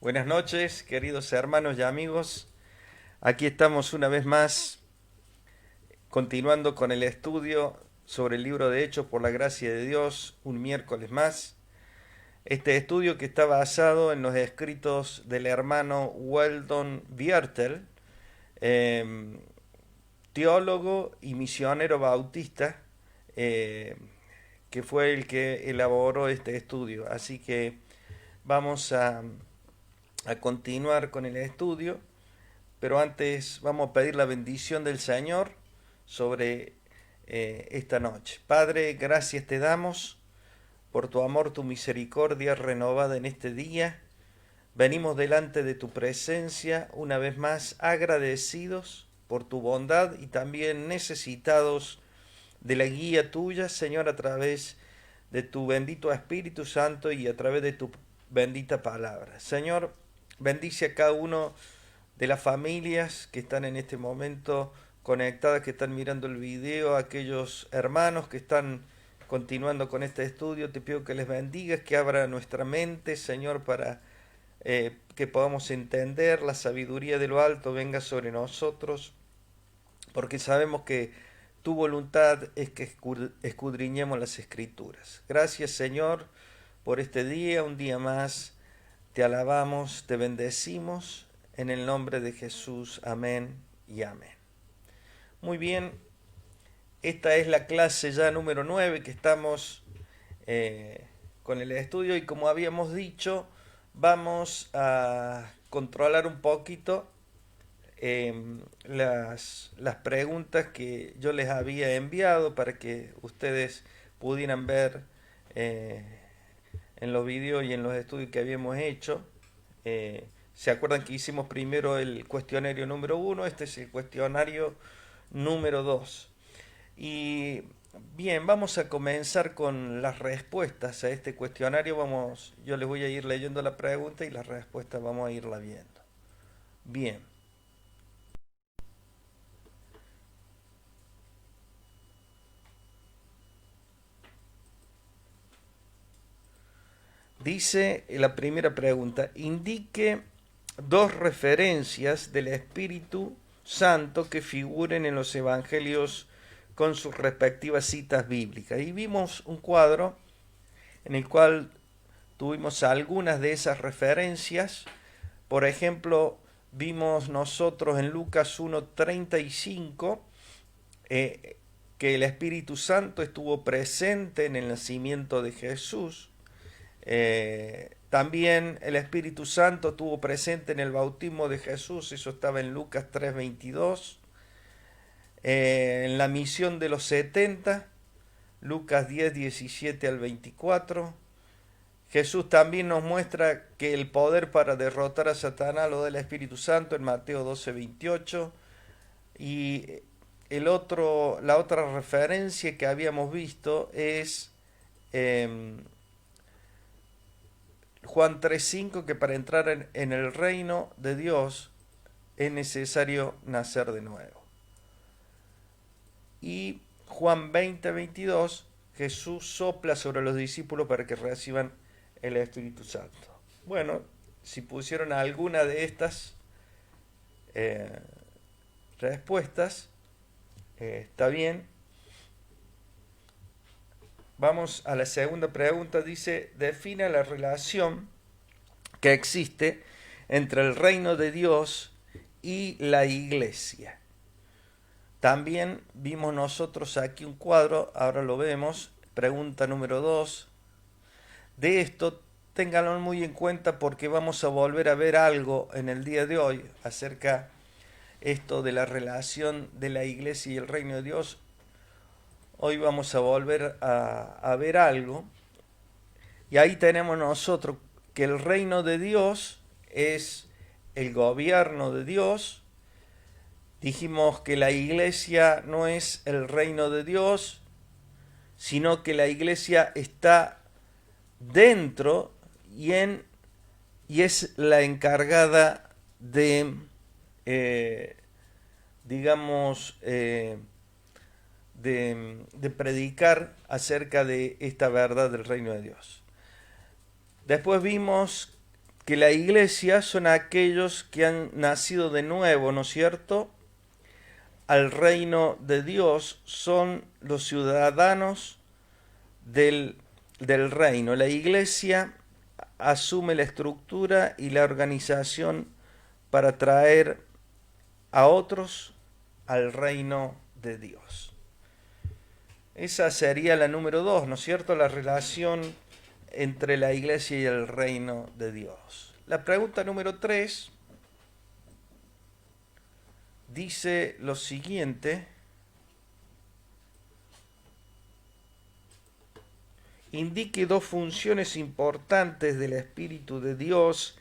Buenas noches, queridos hermanos y amigos. Aquí estamos una vez más, continuando con el estudio sobre el libro de Hechos por la gracia de Dios, un miércoles más. Este estudio que está basado en los escritos del hermano Weldon Viertel, eh, teólogo y misionero bautista, eh, que fue el que elaboró este estudio. Así que vamos a continuar con el estudio. Pero antes vamos a pedir la bendición del Señor sobre esta noche. Padre, gracias te damos por tu amor, tu misericordia renovada en este día. Venimos delante de tu presencia una vez más agradecidos por tu bondad y también necesitados de la guía tuya, Señor, a través de tu bendito Espíritu Santo y a través de tu bendita palabra. Señor, bendice a cada uno de las familias que están en este momento conectadas, que están mirando el video, aquellos hermanos que están continuando con este estudio. Te pido que les bendigas, que abra nuestra mente, Señor, para que podamos entender la sabiduría de lo alto venga sobre nosotros, porque sabemos que tu voluntad es que escudriñemos las escrituras. Gracias, Señor, por este día, un día más. Te alabamos, te bendecimos en el nombre de Jesús. Amén y amén. Muy bien, esta es la clase ya número 9 que estamos con el estudio, y como habíamos dicho, vamos a controlar un poquito las preguntas que yo les había enviado para que ustedes pudieran ver eh, en los videos y en los estudios que habíamos hecho. ¿Se acuerdan que hicimos primero el cuestionario número 1? Este es el cuestionario número 2. Y bien, vamos a comenzar con las respuestas a este cuestionario. Yo les voy a ir leyendo la pregunta y las respuestas vamos a irla viendo. Bien. Dice la primera pregunta: indique dos referencias del Espíritu Santo que figuren en los evangelios con sus respectivas citas bíblicas. Y vimos un cuadro en el cual tuvimos algunas de esas referencias. Por ejemplo, vimos nosotros en Lucas 1:35 que el Espíritu Santo estuvo presente en el nacimiento de Jesús. También el Espíritu Santo estuvo presente en el bautismo de Jesús, eso estaba en Lucas 3:22. En la misión de los 70, Lucas 10:17 al 24. Jesús también nos muestra que el poder para derrotar a Satanás lo da el Espíritu Santo en Mateo 12:28. Y la otra referencia que habíamos visto es Juan 3:5, que para entrar en el reino de Dios es necesario nacer de nuevo. Y Juan 20:22, Jesús sopla sobre los discípulos para que reciban el Espíritu Santo. Bueno, si pusieron alguna de estas eh, respuestas, está bien. Vamos a la segunda pregunta. Dice: defina la relación que existe entre el reino de Dios y la iglesia. También vimos nosotros aquí un cuadro, ahora lo vemos. Pregunta número 2. De esto ténganlo muy en cuenta, porque vamos a volver a ver algo en el día de hoy acerca esto de la relación de la iglesia y el reino de Dios. Hoy vamos a volver a ver algo, y ahí tenemos nosotros que el reino de Dios es el gobierno de Dios. Dijimos que la iglesia no es el reino de Dios, sino que la iglesia está dentro y es la encargada de, digamos, de predicar acerca de esta verdad del reino de Dios. Después vimos que la iglesia son aquellos que han nacido de nuevo, ¿no es cierto?, al reino de Dios, son los ciudadanos del reino. La iglesia asume la estructura y la organización para traer a otros al reino de Dios. Esa sería la número 2, ¿no es cierto?, la relación entre la iglesia y el reino de Dios. La pregunta número 3 dice lo siguiente: indique dos funciones importantes del Espíritu de Dios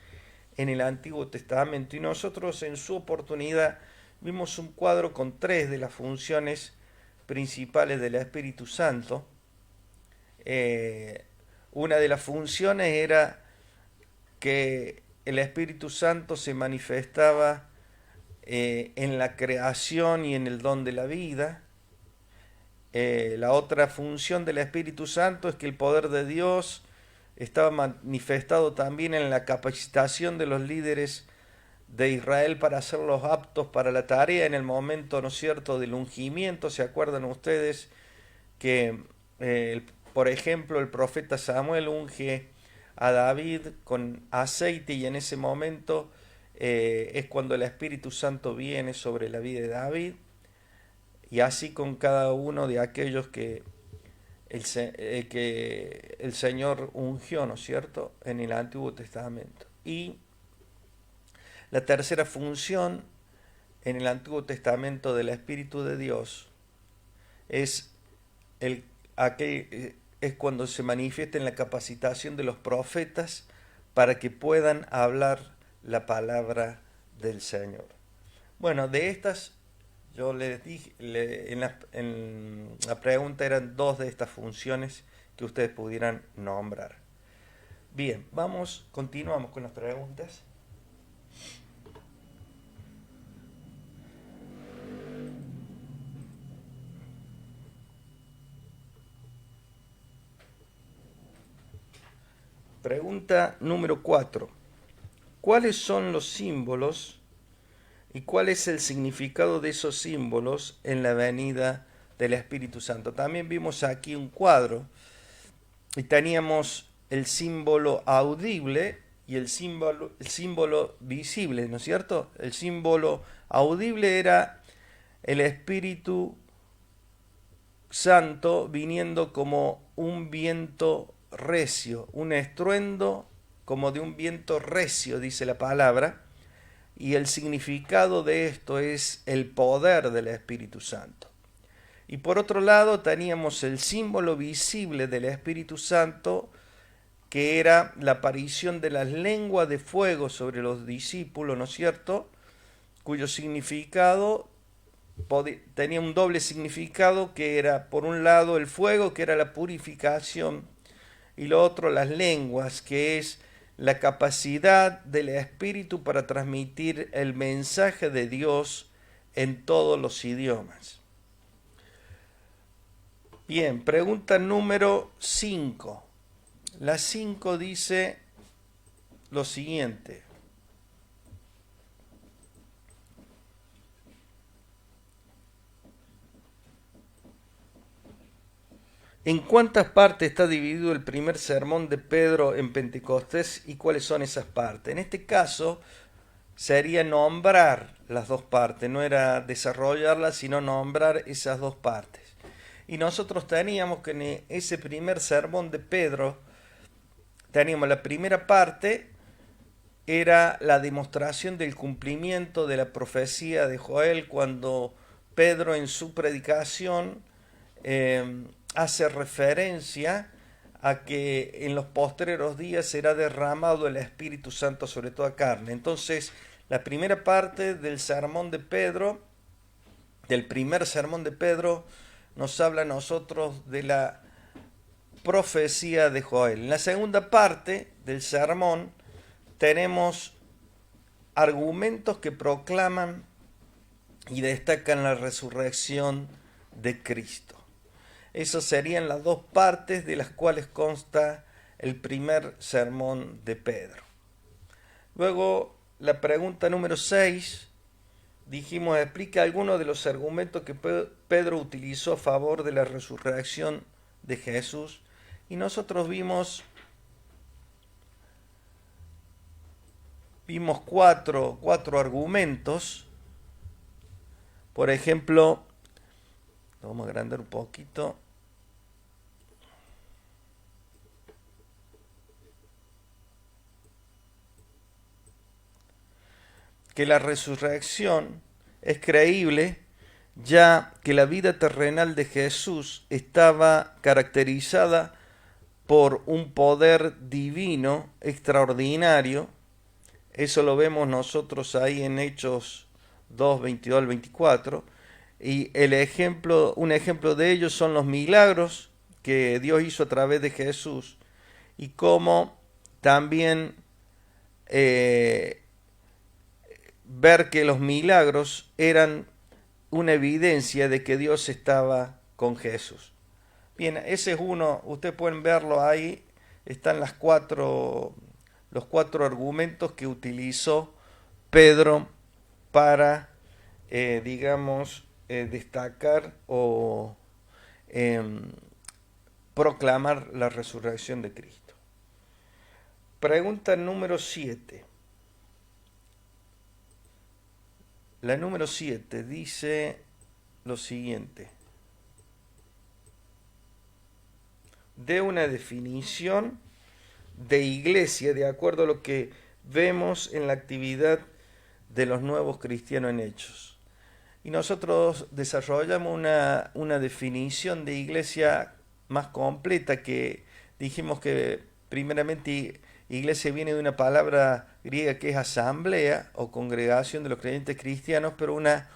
en el Antiguo Testamento. Y nosotros en su oportunidad vimos un cuadro con 3 de las funciones principales del Espíritu Santo. Una de las funciones era que el Espíritu Santo se manifestaba en la creación y en el don de la vida. La otra función del Espíritu Santo es que el poder de Dios estaba manifestado también en la capacitación de los líderes de Israel para hacerlos aptos para la tarea en el momento, ¿no es cierto?, del ungimiento. ¿Se acuerdan ustedes que, por ejemplo, el profeta Samuel unge a David con aceite, y en ese momento es cuando el Espíritu Santo viene sobre la vida de David? Y así con cada uno de aquellos que el Señor ungió, ¿no es cierto?, en el Antiguo Testamento. Y la tercera función en el Antiguo Testamento del Espíritu de Dios es cuando se manifiesta en la capacitación de los profetas para que puedan hablar la del Señor. Bueno, de estas, yo les dije, en la pregunta eran 2 de estas funciones que ustedes pudieran nombrar. Bien, continuamos con las preguntas. Pregunta número 4. ¿Cuáles son los símbolos y cuál es el significado de esos símbolos en la venida del Espíritu Santo? También vimos aquí un cuadro y teníamos el símbolo audible y el símbolo visible, ¿no es cierto? El símbolo audible era el Espíritu Santo viniendo como un viento recio, un estruendo como de un viento recio, dice la palabra, y el significado de esto es el poder del Espíritu Santo. Y por otro lado teníamos el símbolo visible del Espíritu Santo, que era la aparición de las lenguas de fuego sobre los discípulos, ¿no es cierto?, cuyo significado tenía un doble significado, que era por un lado el fuego, que era la purificación, y lo otro las lenguas, que es la capacidad del Espíritu para transmitir el mensaje de Dios en todos los idiomas. Bien, pregunta número 5. La 5 dice lo siguiente: ¿en cuántas partes está dividido el primer sermón de Pedro en Pentecostés y cuáles son esas partes? En este caso sería nombrar las 2 partes, no era desarrollarlas, sino nombrar esas 2 partes. Y nosotros teníamos que en ese primer sermón de Pedro, teníamos la primera parte, era la demostración del cumplimiento de la profecía de Joel, cuando Pedro en su predicación hace referencia a que en los postreros días será derramado el Espíritu Santo sobre toda carne. Entonces, la primera parte del sermón de Pedro, del primer sermón de Pedro, nos habla a nosotros de la profecía de Joel. En la segunda parte del sermón tenemos argumentos que proclaman y destacan la resurrección de Cristo. Esas serían las 2 partes de las cuales consta el primer sermón de Pedro. Luego, la pregunta número 6, dijimos, explica algunos de los argumentos que Pedro utilizó a favor de la resurrección de Jesús. Y nosotros vimos cuatro argumentos. Por ejemplo, lo vamos a agrandar un poquito. Que la resurrección es creíble, ya que la vida terrenal de Jesús estaba caracterizada por un poder divino extraordinario. Eso lo vemos nosotros ahí en Hechos 2, 22 al 24. Y un ejemplo de ello son los milagros que Dios hizo a través de Jesús y cómo también ver que los milagros eran una evidencia de que Dios estaba con Jesús. Bien, ese es uno, ustedes pueden verlo ahí, están los cuatro argumentos que utilizó Pedro para, destacar o proclamar la resurrección de Cristo. Pregunta número 7. La número 7 dice lo siguiente. De una definición de iglesia de acuerdo a lo que vemos en la actividad de los nuevos cristianos en Hechos. Y nosotros desarrollamos una definición de iglesia más completa, que dijimos que primeramente iglesia viene de una palabra griega que es asamblea o congregación de los creyentes cristianos, pero una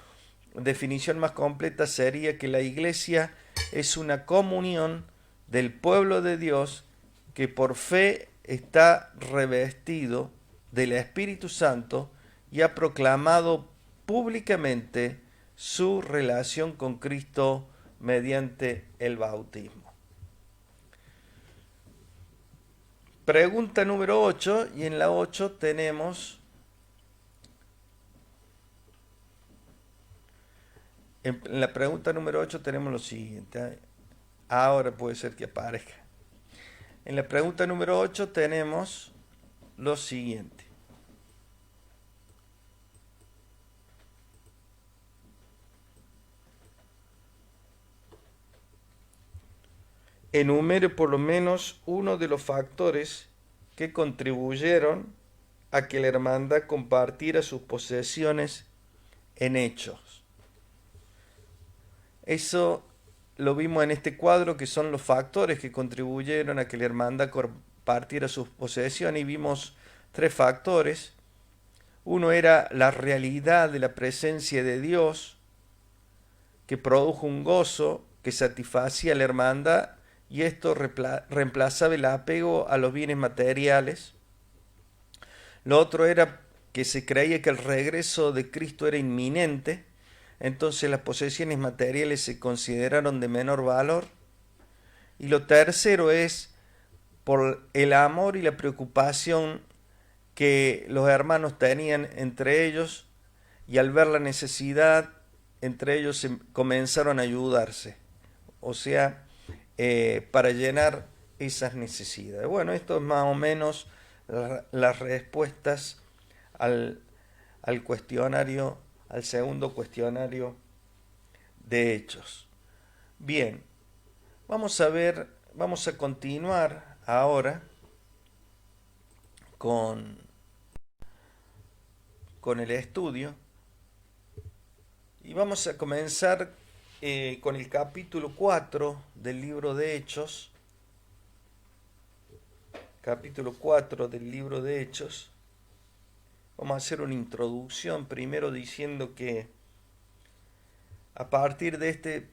definición más completa sería que la iglesia es una comunión del pueblo de Dios que por fe está revestido del Espíritu Santo y ha proclamado públicamente su relación con Cristo mediante el bautismo. Pregunta número 8, y en la 8 tenemos, en la pregunta número 8 tenemos lo siguiente. Ahora puede ser que aparezca. En la pregunta número 8 tenemos lo siguiente. Enumere por lo menos uno de los factores que contribuyeron a que la hermandad compartiera sus posesiones en Hechos. Eso lo vimos en este cuadro, que son los factores que contribuyeron a que la hermandad compartiera sus posesiones, y vimos tres factores. Uno era la realidad de la presencia de Dios, que produjo un gozo que satisfacía a la hermandad, y esto reemplazaba el apego a los bienes materiales. Lo otro era que se creía que el regreso de Cristo era inminente, entonces las posesiones materiales se consideraron de menor valor. Y lo tercero es por el amor y la preocupación que los hermanos tenían entre ellos, y al ver la necesidad entre ellos comenzaron a ayudarse, o sea, para llenar esas necesidades. Bueno, esto es más o menos las respuestas al cuestionario, al segundo cuestionario de Hechos. Bien, vamos a continuar ahora con el estudio, y vamos a comenzar con el capítulo 4 del libro de Hechos. Capítulo 4 del libro de Hechos. Vamos a hacer una introducción primero diciendo que a partir de este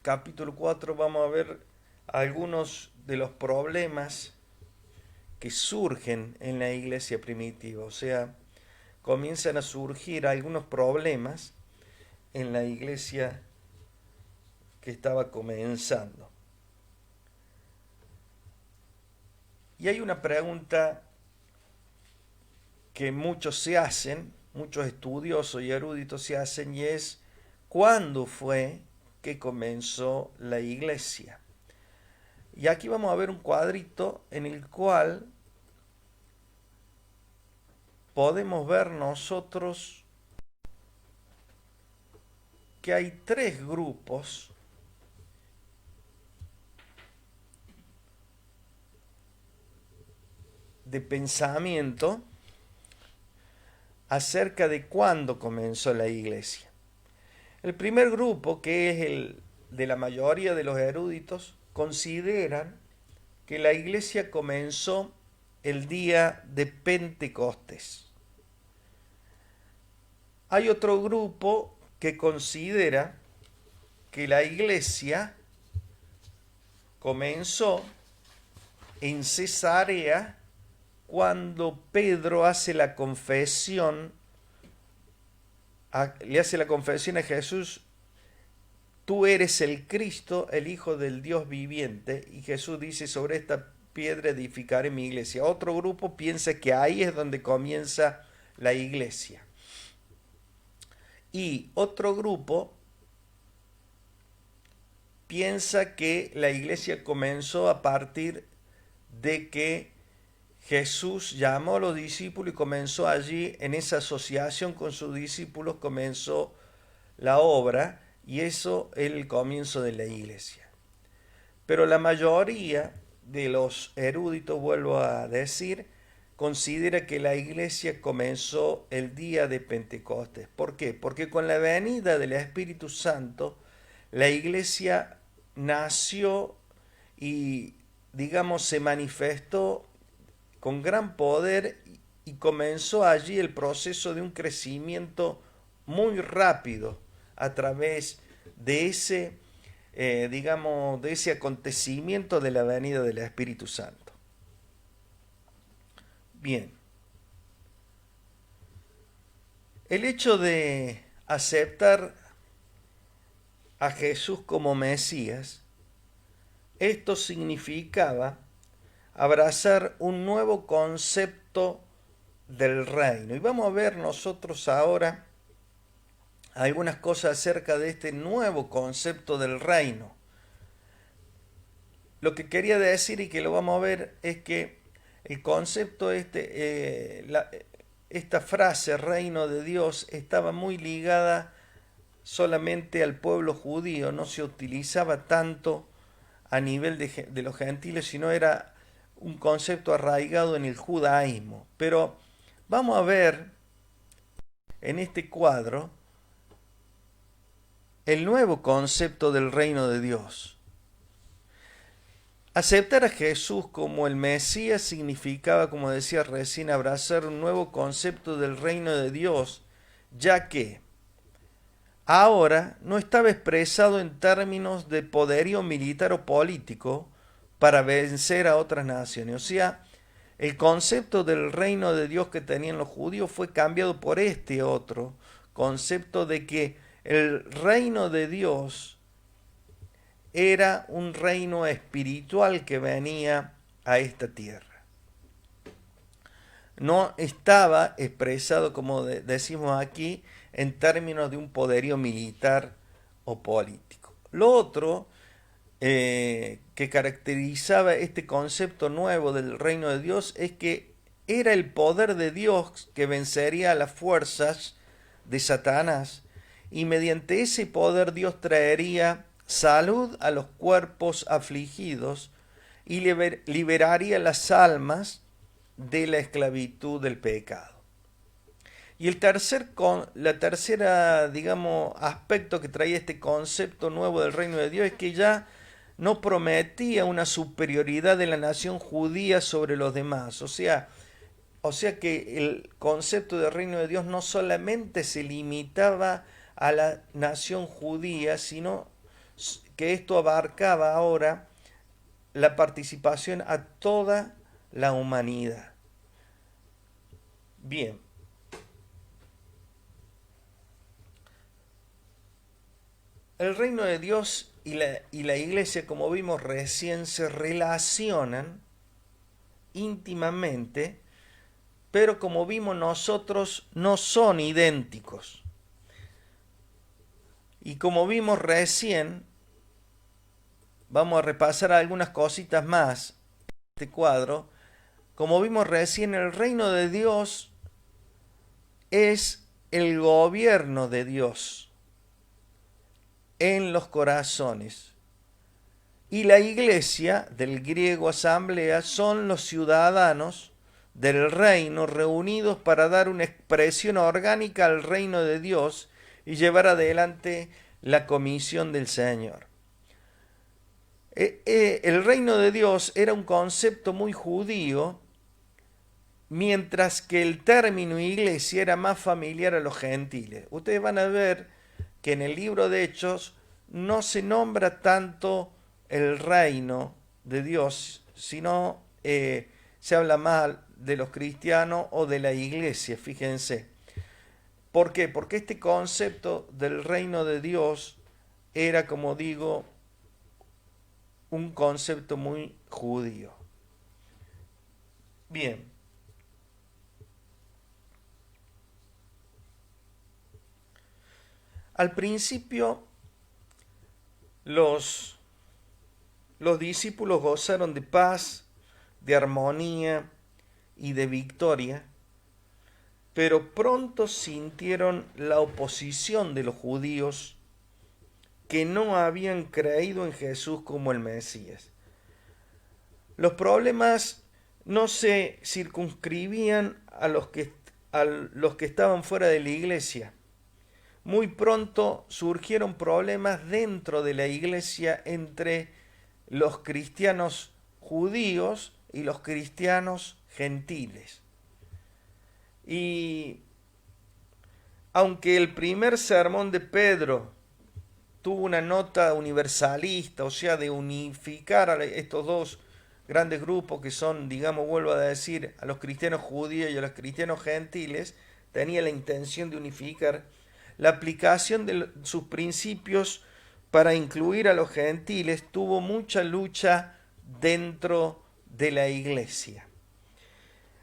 capítulo 4 vamos a ver algunos de los problemas que surgen en la iglesia primitiva. O sea, comienzan a surgir algunos problemas en la iglesia que estaba comenzando. Y hay una pregunta que muchos se hacen, muchos estudiosos y eruditos se hacen, y es ¿cuándo fue que comenzó la iglesia? Y aquí vamos a ver un cuadrito en el cual podemos ver nosotros que hay tres grupos de pensamiento acerca de cuándo comenzó la iglesia. El primer grupo, que es el de la mayoría de los eruditos, consideran que la iglesia comenzó el día de Pentecostés. Hay otro grupo que considera que la iglesia comenzó en Cesarea cuando Pedro hace la confesión, le hace la confesión a Jesús: tú eres el Cristo, el Hijo del Dios viviente. Y Jesús dice: sobre esta piedra edificaré mi iglesia. Otro grupo piensa que ahí es donde comienza la iglesia. Y otro grupo piensa que la iglesia comenzó a partir de que Jesús llamó a los discípulos y comenzó allí, en esa asociación con sus discípulos, comenzó la obra, y eso es el comienzo de la iglesia. Pero la mayoría de los eruditos, vuelvo a decir, considera que la iglesia comenzó el día de Pentecostés. ¿Por qué? Porque con la venida del Espíritu Santo, la iglesia nació y, digamos, se manifestó con gran poder, y comenzó allí el proceso de un crecimiento muy rápido a través de ese, digamos, de ese acontecimiento de la venida del Espíritu Santo. Bien, el hecho de aceptar a Jesús como Mesías, esto significaba abrazar un nuevo concepto del reino. Y vamos a ver nosotros ahora algunas cosas acerca de este nuevo concepto del reino. Lo que quería decir, y que lo vamos a ver, es que el concepto esta frase reino de Dios estaba muy ligada solamente al pueblo judío, no se utilizaba tanto a nivel de los gentiles, sino era un concepto arraigado en el judaísmo. Pero vamos a ver en este cuadro el nuevo concepto del reino de Dios. Aceptar a Jesús como el Mesías significaba, como decía recién, abrazar un nuevo concepto del reino de Dios, ya que ahora no estaba expresado en términos de poderío militar o político para vencer a otras naciones. O sea, el concepto del reino de Dios que tenían los judíos fue cambiado por este otro concepto de que el reino de Dios era un reino espiritual que venía a esta tierra. No estaba expresado, como decimos aquí, en términos de un poderío militar o político. Lo otro que caracterizaba este concepto nuevo del reino de Dios es que era el poder de Dios que vencería a las fuerzas de Satanás, y mediante ese poder Dios traería salud a los cuerpos afligidos y liberaría las almas de la esclavitud del pecado. Y la tercera, digamos, aspecto que traía este concepto nuevo del reino de Dios es que ya no prometía una superioridad de la nación judía sobre los demás. O sea que el concepto del reino de Dios no solamente se limitaba a la nación judía, sino que esto abarcaba ahora la participación a toda la humanidad. Bien. El reino de Dios y la iglesia, como vimos recién, se relacionan íntimamente pero como vimos nosotros, no son idénticos. Y como vimos recién, vamos a repasar algunas cositas más en este cuadro. Como vimos recién, el reino de Dios es el gobierno de Dios en los corazones. Y la iglesia, del griego asamblea, son los ciudadanos del reino reunidos para dar una expresión orgánica al reino de Dios y llevar adelante la comisión del Señor. El reino de Dios era un concepto muy judío, mientras que el término iglesia era más familiar a los gentiles. Ustedes van a ver que en el libro de Hechos no se nombra tanto el reino de Dios, sino se habla más de los cristianos o de la iglesia, fíjense. ¿Por qué? Porque este concepto del reino de Dios era, como digo, un concepto muy judío. Bien. Al principio, los discípulos gozaron de paz, de armonía y de victoria, pero pronto sintieron la oposición de los judíos que no habían creído en Jesús como el Mesías. Los problemas no se circunscribían a los que estaban fuera de la iglesia. Muy pronto surgieron problemas dentro de la iglesia entre los cristianos judíos y los cristianos gentiles. Y aunque el primer sermón de Pedro tuvo una nota universalista, o sea, de unificar a estos dos grandes grupos que son, digamos, vuelvo a decir, a los cristianos judíos y a los cristianos gentiles, tenía la intención de unificar. La aplicación de sus principios para incluir a los gentiles tuvo mucha lucha dentro de la iglesia.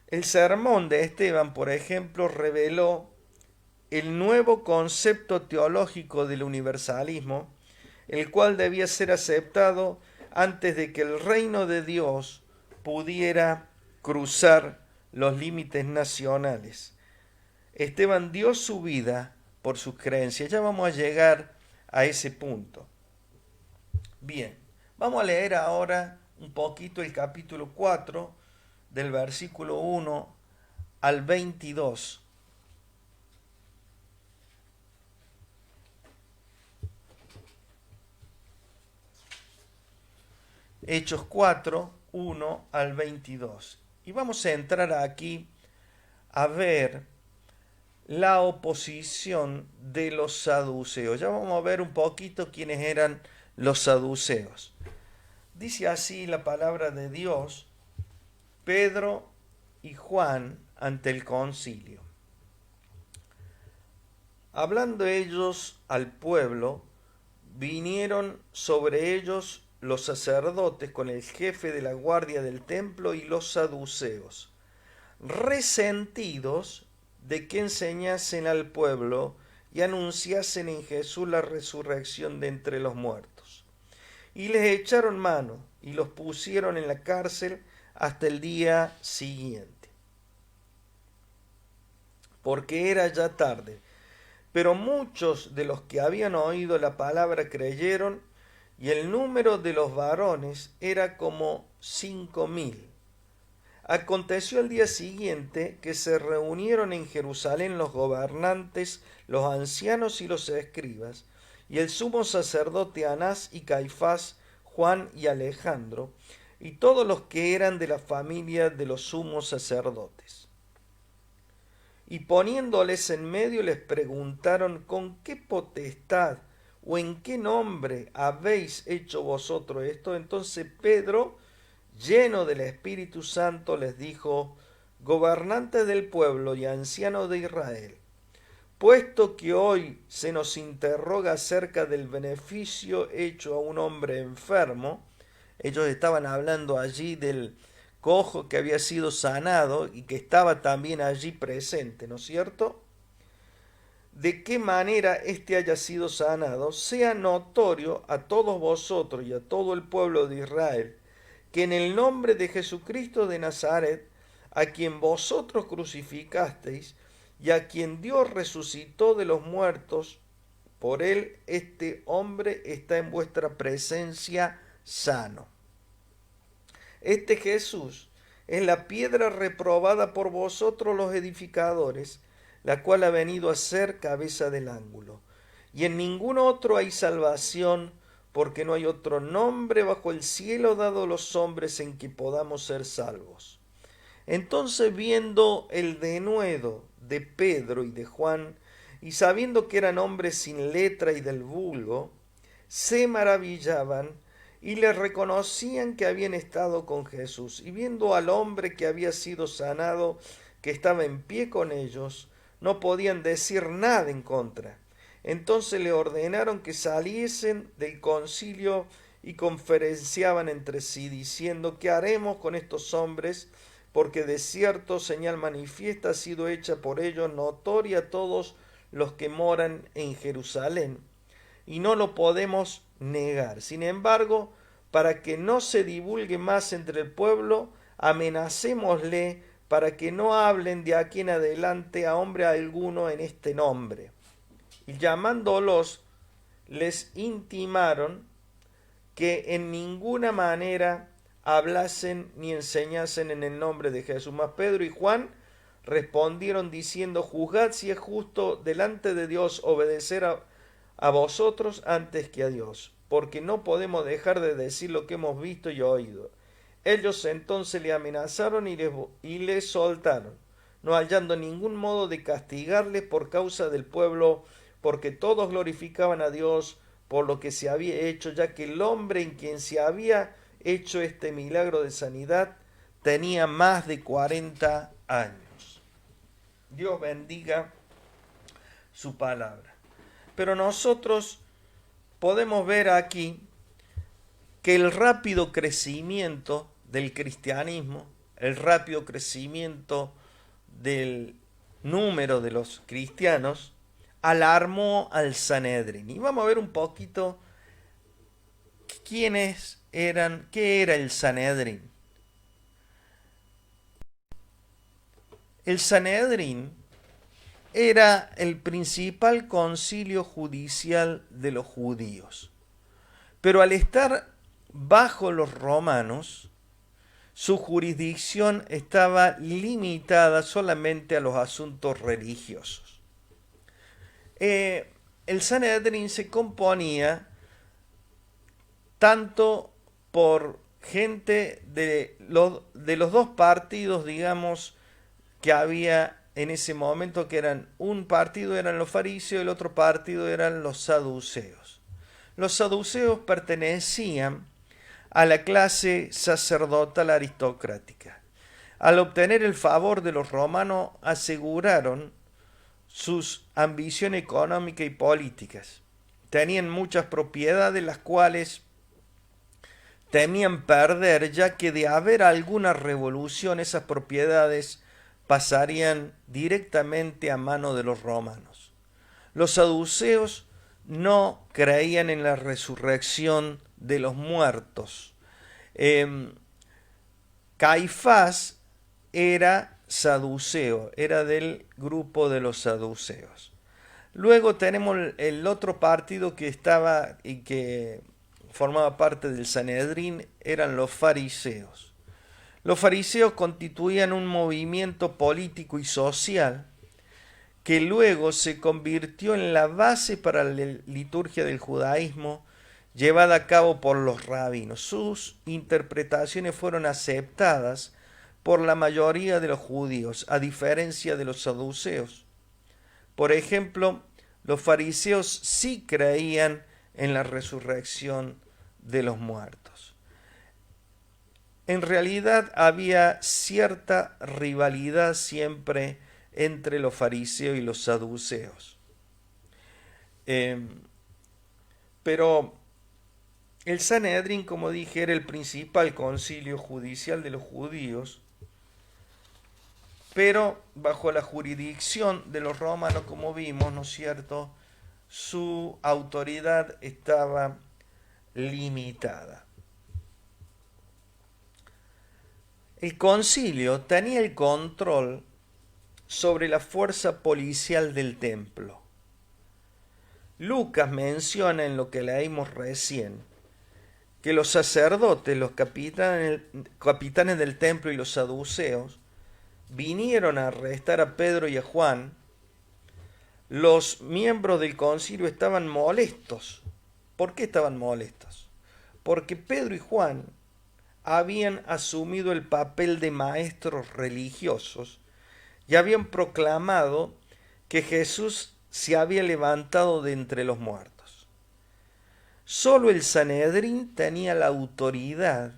El sermón de Esteban, por ejemplo, reveló el nuevo concepto teológico del universalismo, el cual debía ser aceptado antes de que el reino de Dios pudiera cruzar los límites nacionales. Esteban dio su vida por sus creencias. Ya vamos a llegar a ese punto. Bien, vamos a leer ahora un poquito el capítulo 4, del versículo 1 al 22. Hechos 4, 1 al 22. Y vamos a entrar aquí a ver la oposición de los saduceos. Ya vamos a ver un poquito quiénes eran los saduceos. Dice así la palabra de Dios: Pedro y Juan ante el concilio. Hablando ellos al pueblo, vinieron sobre ellos los sacerdotes con el jefe de la guardia del templo y los saduceos, resentidos de que enseñasen al pueblo y anunciasen en Jesús la resurrección de entre los muertos. Y les echaron mano y los pusieron en la cárcel hasta el día siguiente, porque era ya tarde. Pero muchos de los que habían oído la palabra creyeron, y el número de los varones era como 5,000. Aconteció el día siguiente que se reunieron en Jerusalén los gobernantes, los ancianos y los escribas, y el sumo sacerdote Anás y Caifás, Juan y Alejandro, y todos los que eran de la familia de los sumos sacerdotes. Y poniéndoles en medio les preguntaron: ¿con qué potestad o en qué nombre habéis hecho vosotros esto? Entonces Pedro, lleno del Espíritu Santo, les dijo: gobernantes del pueblo y ancianos de Israel, puesto que hoy se nos interroga acerca del beneficio hecho a un hombre enfermo. Ellos estaban hablando allí del cojo que había sido sanado y que estaba también allí presente, ¿no es cierto? De qué manera éste haya sido sanado, sea notorio a todos vosotros y a todo el pueblo de Israel, que en el nombre de Jesucristo de Nazaret, a quien vosotros crucificasteis y a quien Dios resucitó de los muertos, por él este hombre está en vuestra presencia sano. Este Jesús es la piedra reprobada por vosotros los edificadores, la cual ha venido a ser cabeza del ángulo. Y en ningún otro hay salvación, porque no hay otro nombre bajo el cielo dado a los hombres en que podamos ser salvos. Entonces, viendo el denuedo de Pedro y de Juan, y sabiendo que eran hombres sin letra y del vulgo, se maravillaban y le reconocían que habían estado con Jesús. Y viendo al hombre que había sido sanado, que estaba en pie con ellos, no podían decir nada en contra. Entonces le ordenaron que saliesen del concilio y conferenciaban entre sí, diciendo: ¿qué haremos con estos hombres? Porque de cierto señal manifiesta ha sido hecha por ellos, notoria a todos los que moran en Jerusalén, y no lo podemos negar. Sin embargo, para que no se divulgue más entre el pueblo, amenacémosle para que no hablen de aquí en adelante a hombre alguno en este nombre. Y llamándolos, les intimaron que en ninguna manera hablasen ni enseñasen en el nombre de Jesús. Mas Pedro y Juan respondieron diciendo: juzgad si es justo delante de Dios obedecer a vosotros antes que a Dios, porque no podemos dejar de decir lo que hemos visto y oído. Ellos entonces le amenazaron y le soltaron, no hallando ningún modo de castigarles por causa del pueblo, porque todos glorificaban a Dios por lo que se había hecho, ya que el hombre en quien se había hecho este milagro de sanidad tenía más de 40 años. Dios bendiga su palabra. Pero nosotros podemos ver aquí que el rápido crecimiento del cristianismo, el rápido crecimiento del número de los cristianos, alarmó al Sanedrín. Y vamos a ver un poquito quiénes eran, qué era el Sanedrín. El Sanedrín era el principal concilio judicial de los judíos. Pero al estar bajo los romanos, su jurisdicción estaba limitada solamente a los asuntos religiosos. El Sanedrín se componía tanto por gente de los dos partidos, digamos, que había en ese momento, que eran un partido eran los fariseos y el otro partido eran los saduceos. Los saduceos pertenecían a la clase sacerdotal aristocrática. Al obtener el favor de los romanos, aseguraron sus ambiciones económicas y políticas. Tenían muchas propiedades, las cuales temían perder, ya que de haber alguna revolución, esas propiedades pasarían directamente a mano de los romanos. Los saduceos no creían en la resurrección de los muertos. Caifás era saduceo, era del grupo de los saduceos. Luego tenemos el otro partido que estaba y que formaba parte del Sanedrín, eran los fariseos. Los fariseos constituían un movimiento político y social que luego se convirtió en la base para la liturgia del judaísmo llevada a cabo por los rabinos. Sus interpretaciones fueron aceptadas por la mayoría de los judíos, a diferencia de los saduceos. Por ejemplo, los fariseos sí creían en la resurrección de los muertos. En realidad había cierta rivalidad siempre entre los fariseos y los saduceos. Pero El Sanedrín, como dije, era el principal concilio judicial de los judíos, pero bajo la jurisdicción de los romanos, como vimos, ¿no es cierto?, su autoridad estaba limitada. El concilio tenía el control sobre la fuerza policial del templo. Lucas menciona en lo que leímos recién que los sacerdotes, los capitanes del templo y los saduceos vinieron a arrestar a Pedro y a Juan. Los miembros del concilio estaban molestos. ¿Por qué estaban molestos? Porque Pedro y Juan habían asumido el papel de maestros religiosos y habían proclamado que Jesús se había levantado de entre los muertos. Solo el Sanedrín tenía la autoridad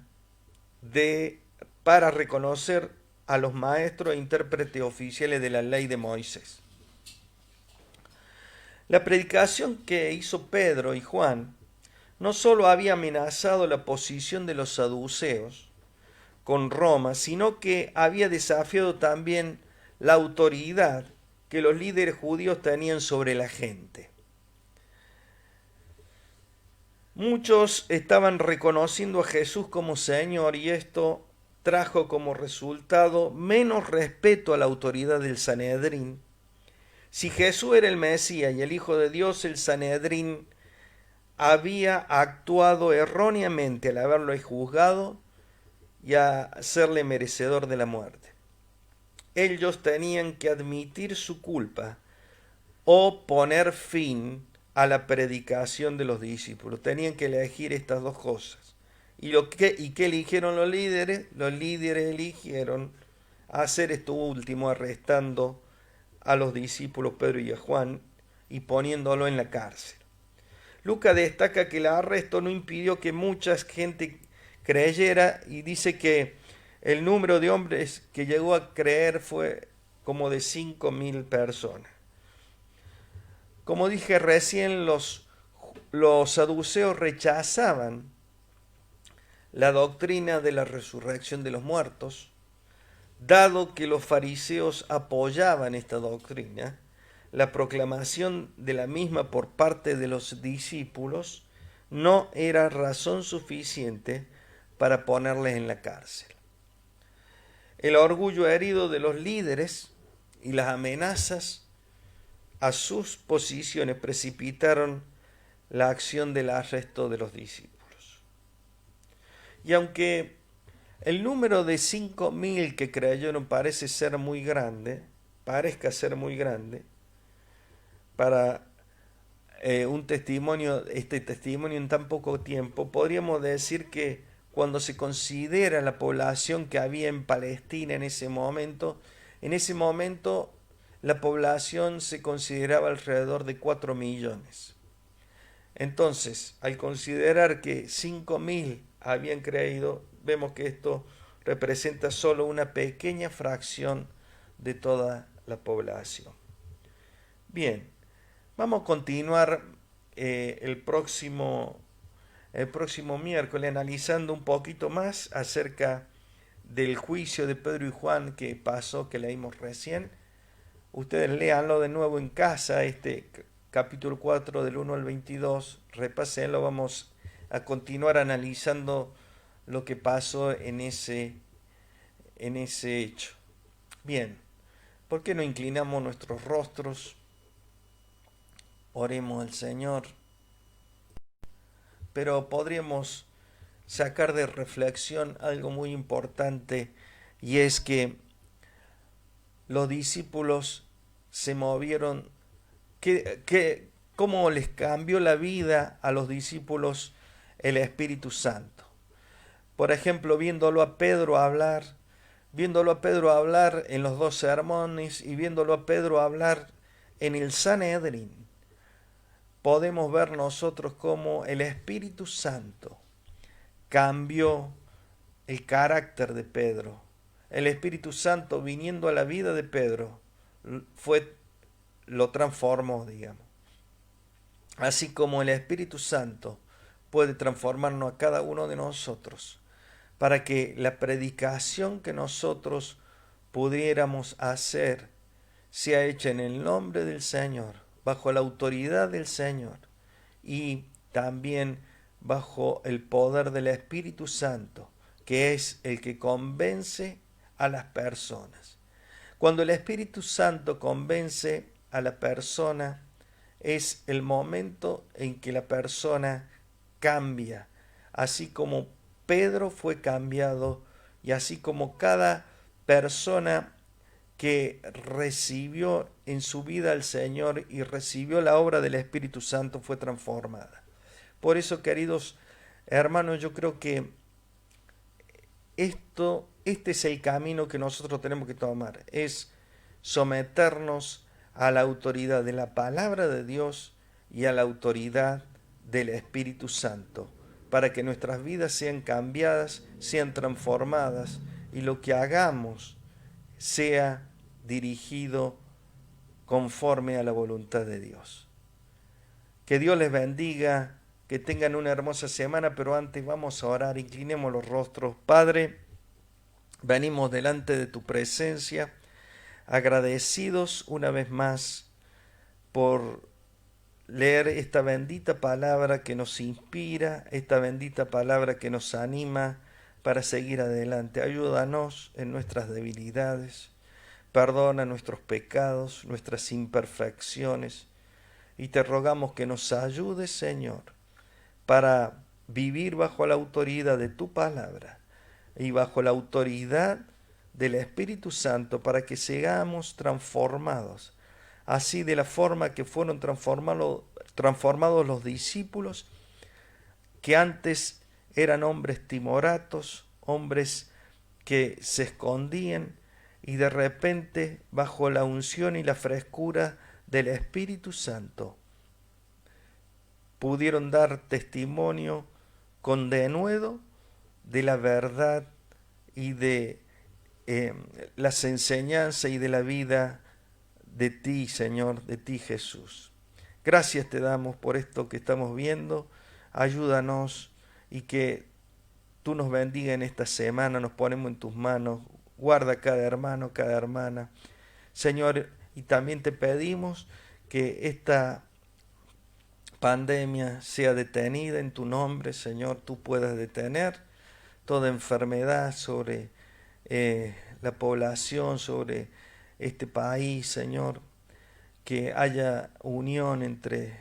para reconocer a los maestros e intérpretes oficiales de la ley de Moisés. La predicación que hizo Pedro y Juan no solo había amenazado la posición de los saduceos con Roma, sino que había desafiado también la autoridad que los líderes judíos tenían sobre la gente. Muchos estaban reconociendo a Jesús como Señor y esto trajo como resultado menos respeto a la autoridad del Sanedrín. Si Jesús era el Mesías y el Hijo de Dios, el Sanedrín había actuado erróneamente al haberlo juzgado y a hacerle merecedor de la muerte. Ellos tenían que admitir su culpa o poner fin a la predicación de los discípulos. Tenían que elegir estas dos cosas. ¿Y qué eligieron los líderes? Los líderes eligieron hacer esto último, arrestando a los discípulos Pedro y a Juan y poniéndolo en la cárcel. Lucas destaca que el arresto no impidió que mucha gente creyera y dice que el número de hombres que llegó a creer fue como de 5.000 personas. Como dije recién, los saduceos rechazaban la doctrina de la resurrección de los muertos. Dado que los fariseos apoyaban esta doctrina, la proclamación de la misma por parte de los discípulos no era razón suficiente para ponerles en la cárcel. El orgullo herido de los líderes y las amenazas a sus posiciones precipitaron la acción del arresto de los discípulos. Y aunque el número de 5.000 que creyeron parezca ser muy grande para este testimonio en tan poco tiempo, podríamos decir que cuando se considera la población que había en Palestina en ese momento la población se consideraba alrededor de 4 millones. Entonces, al considerar que 5.000 habían creído, vemos que esto representa solo una pequeña fracción de toda la población. Bien, vamos a continuar el próximo miércoles analizando un poquito más acerca del juicio de Pedro y Juan que pasó, que leímos recién. Ustedes léanlo de nuevo en casa, este capítulo 4 del 1 al 22, repásenlo, vamos a continuar analizando lo que pasó en ese hecho. Bien, ¿por qué no inclinamos nuestros rostros? Oremos al Señor. Pero podríamos sacar de reflexión algo muy importante, y es que los discípulos se movieron, cómo les cambió la vida a los discípulos el Espíritu Santo. Por ejemplo, viéndolo a Pedro hablar en los 2 sermones y viéndolo a Pedro hablar en el Sanedrín, podemos ver nosotros cómo el Espíritu Santo cambió el carácter de Pedro. El Espíritu Santo, viniendo a la vida de Pedro, lo transformó, digamos. Así como el Espíritu Santo puede transformarnos a cada uno de nosotros, para que la predicación que nosotros pudiéramos hacer sea hecha en el nombre del Señor, bajo la autoridad del Señor y también bajo el poder del Espíritu Santo, que es el que convence a las personas. Cuando el Espíritu Santo convence a la persona, es el momento en que la persona cambia, así como Pedro fue cambiado y así como cada persona que recibió en su vida al Señor y recibió la obra del Espíritu Santo fue transformada. Por eso, queridos hermanos, yo creo que este es el camino que nosotros tenemos que tomar, es someternos a la autoridad de la palabra de Dios y a la autoridad del Espíritu Santo, para que nuestras vidas sean cambiadas, sean transformadas y lo que hagamos sea dirigido conforme a la voluntad de Dios. Que Dios les bendiga, que tengan una hermosa semana, pero antes vamos a orar, inclinemos los rostros. Padre, venimos delante de tu presencia, agradecidos una vez más por leer esta bendita palabra que nos inspira, esta bendita palabra que nos anima para seguir adelante. Ayúdanos en nuestras debilidades, perdona nuestros pecados, nuestras imperfecciones, y te rogamos que nos ayudes, Señor, para vivir bajo la autoridad de tu palabra y bajo la autoridad del Espíritu Santo, para que seamos transformados, así de la forma que fueron transformados los discípulos, que antes eran hombres timoratos, hombres que se escondían, y de repente, bajo la unción y la frescura del Espíritu Santo, pudieron dar testimonio con denuedo de la verdad y de las enseñanzas y de la vida de ti, Señor, de ti, Jesús. Gracias te damos por esto que estamos viendo. Ayúdanos y que tú nos bendiga en esta semana. Nos ponemos en tus manos. Guarda a cada hermano, cada hermana. Señor, y también te pedimos que esta pandemia sea detenida en tu nombre, Señor. Tú puedas detener toda enfermedad sobre la población, sobre este país, Señor, que haya unión entre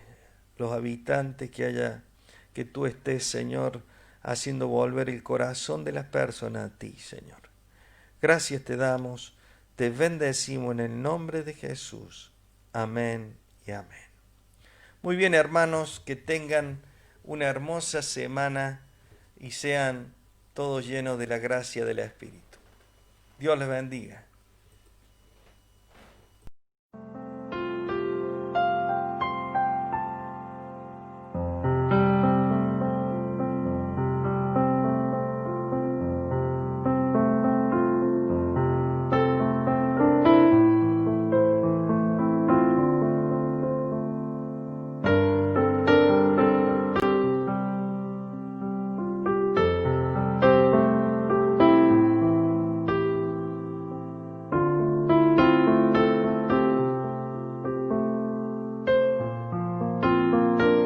los habitantes, que tú estés, Señor, haciendo volver el corazón de las personas a ti, Señor. Gracias te damos, te bendecimos en el nombre de Jesús. Amén y amén. Muy bien, hermanos, que tengan una hermosa semana y sean todos llenos de la gracia del Espíritu. Dios les bendiga.